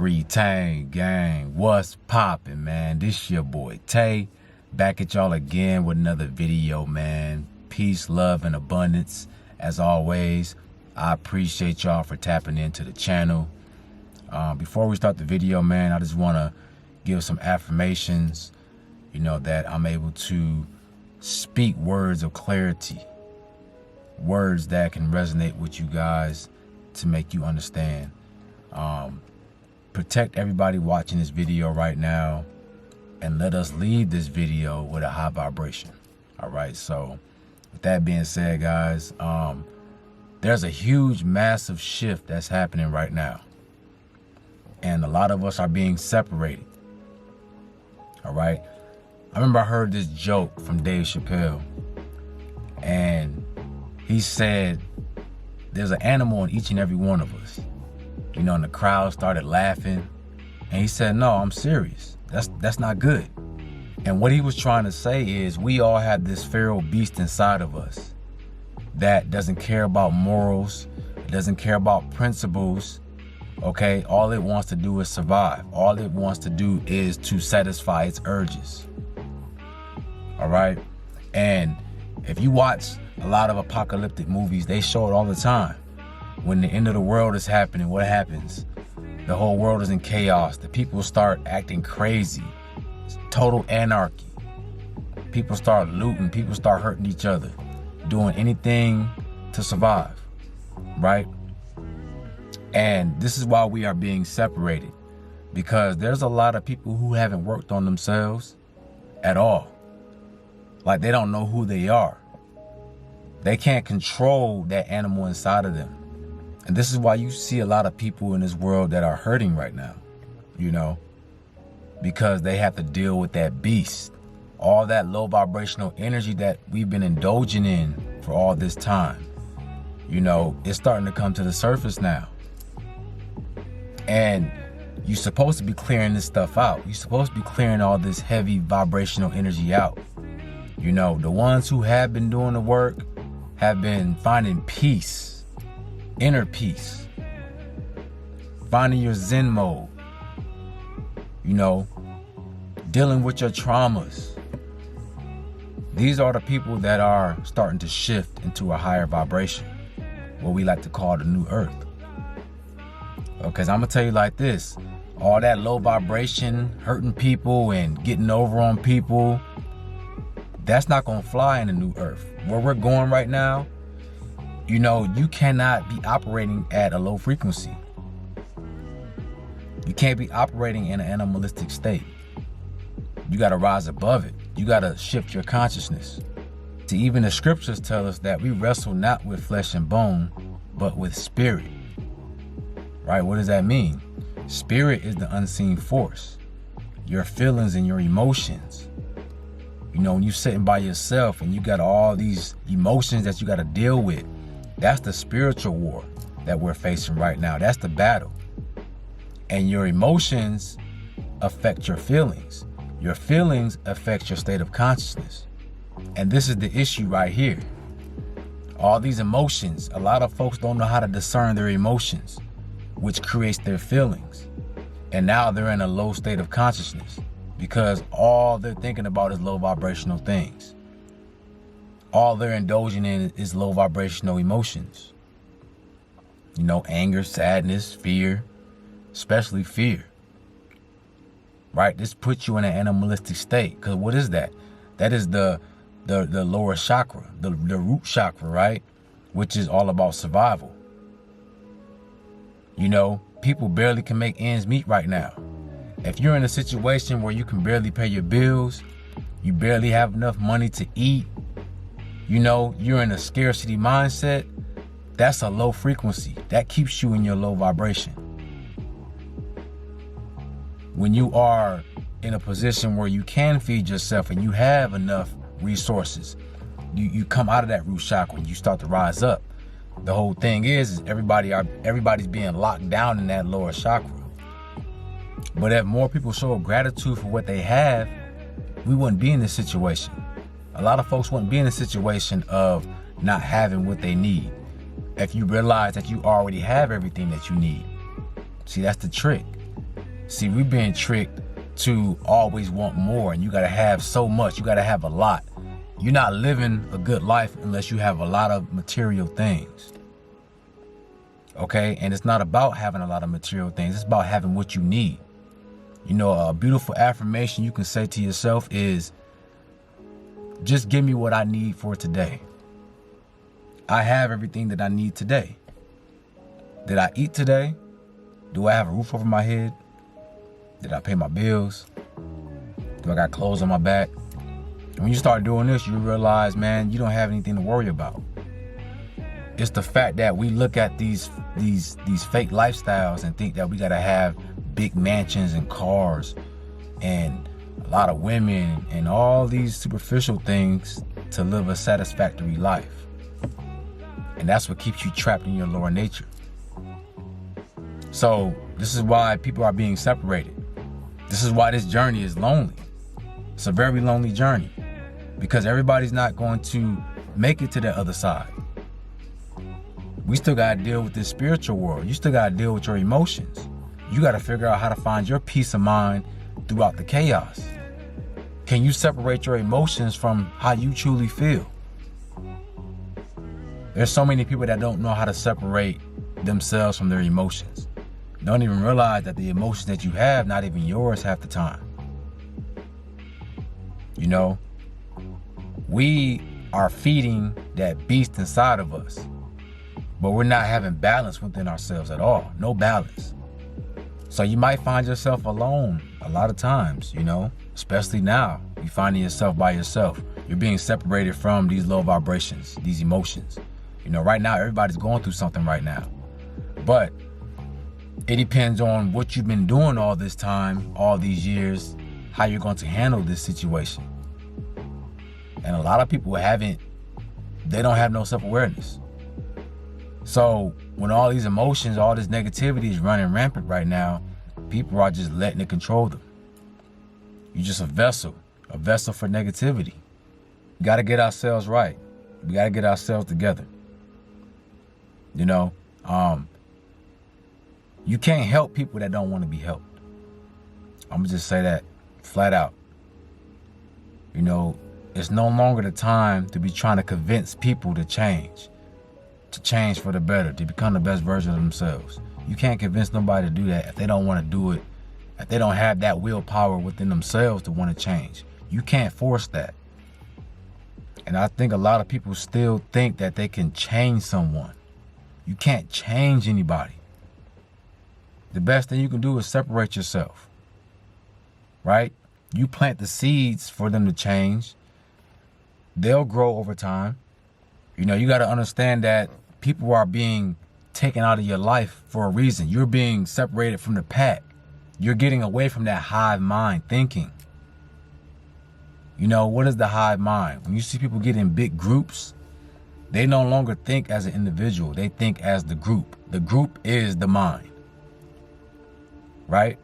Retain gang, what's poppin', man? This your boy Tay, back at y'all again with another video, man. Peace, love, and abundance. As always, I appreciate y'all for tapping into the channel. Before we start the video, man, I just want to give some affirmations, that I'm able to speak words of clarity, words that can resonate with you guys to make you understand. Protect everybody watching this video right now, and let us leave this video with a high vibration. All right, so with that being said, guys, there's a huge, massive shift that's happening right now, and a lot of us are being separated. All right, I remember I heard this joke from Dave Chappelle, and he said there's an animal in each and every one of us. And the crowd started laughing, and he said, no, I'm serious. That's not good. And what he was trying to say is we all have this feral beast inside of us that doesn't care about morals, doesn't care about principles, okay? All it wants to do is survive. All it wants to do is to satisfy its urges, all right? And if you watch a lot of apocalyptic movies, they show it all the time. When the end of the world is happening, what happens? The whole world is in chaos. The people start acting crazy. It's total anarchy. People start looting. People start hurting each other, doing anything to survive, right? And this is why we are being separated, because there's a lot of people who haven't worked on themselves at all. Like, they don't know who they are. They can't control that animal inside of them. And this is why you see a lot of people in this world that are hurting right now, because they have to deal with that beast, all that low vibrational energy that we've been indulging in for all this time. It's starting to come to the surface now. And you're supposed to be clearing this stuff out. You're supposed to be clearing all this heavy vibrational energy out. The ones who have been doing the work have been finding peace. Inner peace, finding your Zen mode, dealing with your traumas. These are the people that are starting to shift into a higher vibration, what we like to call the new earth. Because I'm gonna tell you like this, all that low vibration, hurting people and getting over on people, that's not gonna fly in the new earth. Where we're going right now, you cannot be operating at a low frequency. You can't be operating in an animalistic state. You got to rise above it. You got to shift your consciousness. See, even the scriptures tell us that we wrestle not with flesh and bone, but with spirit. Right? What does that mean? Spirit is the unseen force. Your feelings and your emotions. When you're sitting by yourself and you got all these emotions that you got to deal with, that's the spiritual war that we're facing right now. That's the battle. And your emotions affect your feelings. Your feelings affect your state of consciousness. And this is the issue right here. All these emotions, a lot of folks don't know how to discern their emotions, which creates their feelings. And now they're in a low state of consciousness because all they're thinking about is low vibrational things. All they're indulging in is low vibrational emotions. Anger, sadness, fear, especially fear. Right? This puts you in an animalistic state. Because what is that? That is the lower chakra, the root chakra, right? Which is all about survival. People barely can make ends meet right now. If you're in a situation where you can barely pay your bills, you barely have enough money to eat, you're in a scarcity mindset, that's a low frequency. That keeps you in your low vibration. When you are in a position where you can feed yourself and you have enough resources, you come out of that root chakra and you start to rise up. The whole thing is everybody's being locked down in that lower chakra. But if more people show gratitude for what they have, we wouldn't be in this situation. A lot of folks wouldn't be in a situation of not having what they need if you realize that you already have everything that you need. See, that's the trick. See, we've been tricked to always want more, and you gotta have so much, you gotta have a lot. You're not living a good life unless you have a lot of material things. Okay, and it's not about having a lot of material things, it's about having what you need. You know, a beautiful affirmation you can say to yourself is, just give me what I need for today. I have everything that I need today. Did I eat today? Do I have a roof over my head? Did I pay my bills? Do I got clothes on my back? And when you start doing this, you realize, man, you don't have anything to worry about. It's the fact that we look at these fake lifestyles and think that we gotta have big mansions and cars and a lot of women and all these superficial things to live a satisfactory life. And that's what keeps you trapped in your lower nature. So this is why people are being separated. This is why this journey is lonely. It's a very lonely journey because everybody's not going to make it to the other side. We still got to deal with this spiritual world. You still got to deal with your emotions. You got to figure out how to find your peace of mind throughout the chaos. Can you separate your emotions from how you truly feel? There's so many people that don't know how to separate themselves from their emotions. Don't even realize that the emotions that you have, not even yours half the time. You know, we are feeding that beast inside of us, but we're not having balance within ourselves at all. No balance. So you might find yourself alone a lot of times, you know, especially now. You're finding yourself by yourself. You're being separated from these low vibrations, these emotions. You know, right now, everybody's going through something right now. But it depends on what you've been doing all this time, all these years, how you're going to handle this situation. And a lot of people they don't have no self-awareness. So when all these emotions, all this negativity is running rampant right now, people are just letting it control them. You're just a vessel for negativity. We got to get ourselves right. We got to get ourselves together. You know, you can't help people that don't want to be helped. I'm going to just say that flat out. You know, it's no longer the time to be trying to convince people to change for the better, to become the best version of themselves. You can't convince nobody to do that if they don't want to do it, if they don't have that willpower within themselves to want to change. You can't force that. And I think a lot of people still think that they can change someone. You can't change anybody. The best thing you can do is separate yourself, right? You plant the seeds for them to change. They'll grow over time. You know, you got to understand that people are being taken out of your life for a reason. You're being separated from the pack. You're getting away from that hive mind thinking. You know, what is the hive mind? When you see people get in big groups, they no longer think as an individual. They think as the group. The group is the mind. Right?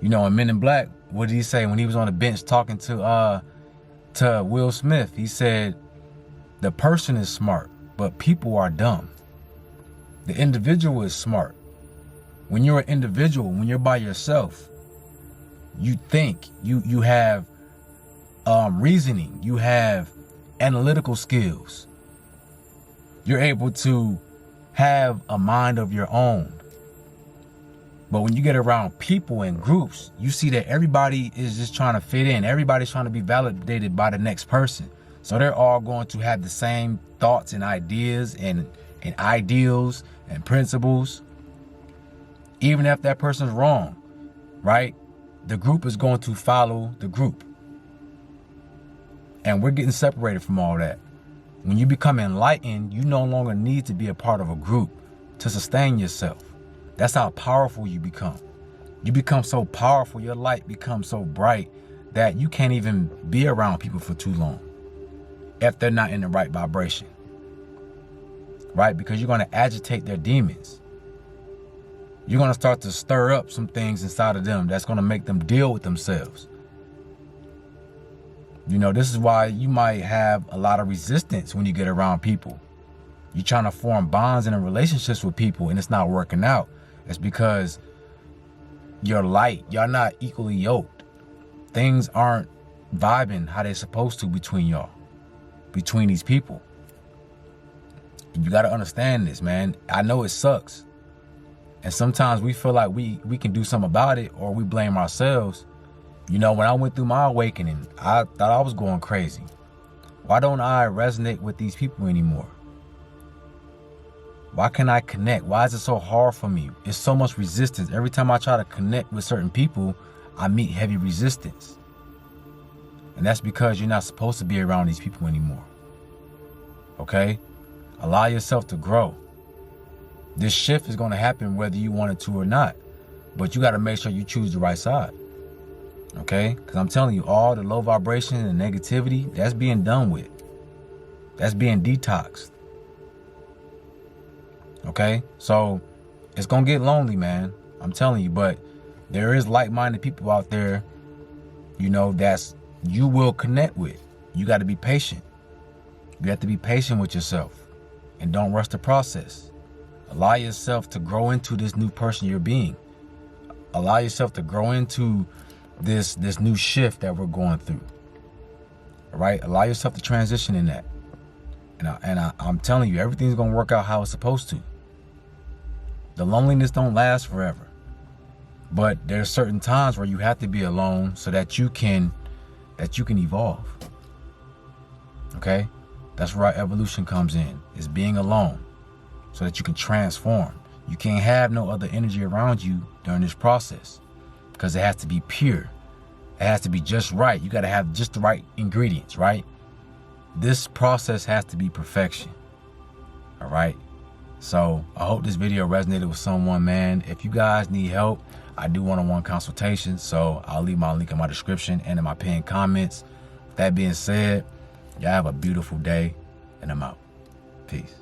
You know, in Men in Black, what did he say when he was on the bench talking to Will Smith? He said, the person is smart, but people are dumb. The individual is smart. When you're an individual, when you're by yourself, you think, you have reasoning, you have analytical skills. You're able to have a mind of your own. But when you get around people and groups, you see that everybody is just trying to fit in. Everybody's trying to be validated by the next person. So they're all going to have the same thoughts and ideas and ideals and principles. Even if that person's wrong, right? The group is going to follow the group. And we're getting separated from all that. When you become enlightened, you no longer need to be a part of a group to sustain yourself. That's how powerful you become. You become so powerful, your light becomes so bright that you can't even be around people for too long if they're not in the right vibration, right? Because you're going to agitate their demons. You're going to start to stir up some things inside of them that's going to make them deal with themselves. You know, this is why you might have a lot of resistance when you get around people. You're trying to form bonds and relationships with people and it's not working out. It's because your light. Y'all not equally yoked. Things aren't vibing how they're supposed to between y'all, between these people. You got to understand this, man. I know it sucks. And sometimes we feel like we can do something about it, or we blame ourselves. You know, when I went through my awakening, I thought I was going crazy. Why don't I resonate with these people anymore? Why can't I connect? Why is it so hard for me? It's so much resistance. Every time I try to connect with certain people, I meet heavy resistance. And that's because you're not supposed to be around these people anymore. Okay? Allow yourself to grow. This shift is going to happen whether you want it to or not. But you got to make sure you choose the right side. Okay? Because I'm telling you, all the low vibration and negativity, that's being done with. That's being detoxed. Okay? So it's going to get lonely, man. I'm telling you. But there is like-minded people out there, you know, that's you will connect with. You got to be patient. You have to be patient with yourself. And don't rush the process. Allow yourself to grow into this new person you're being. Allow yourself to grow into this new shift that we're going through. All right? Allow yourself to transition in that. And I'm telling you, everything's going to work out how it's supposed to. The loneliness don't last forever. But there's certain times where you have to be alone so that you can evolve. Okay? That's where our evolution comes in. Is being alone so that you can transform. You can't have no other energy around you during this process because it has to be pure. It has to be just right. You got to have just the right ingredients, right? This process has to be perfection. All right? So I hope this video resonated with someone, man. If you guys need help, I do one-on-one consultations. So I'll leave my link in my description and in my pinned comments. With that being said, y'all have a beautiful day, and I'm out. Peace.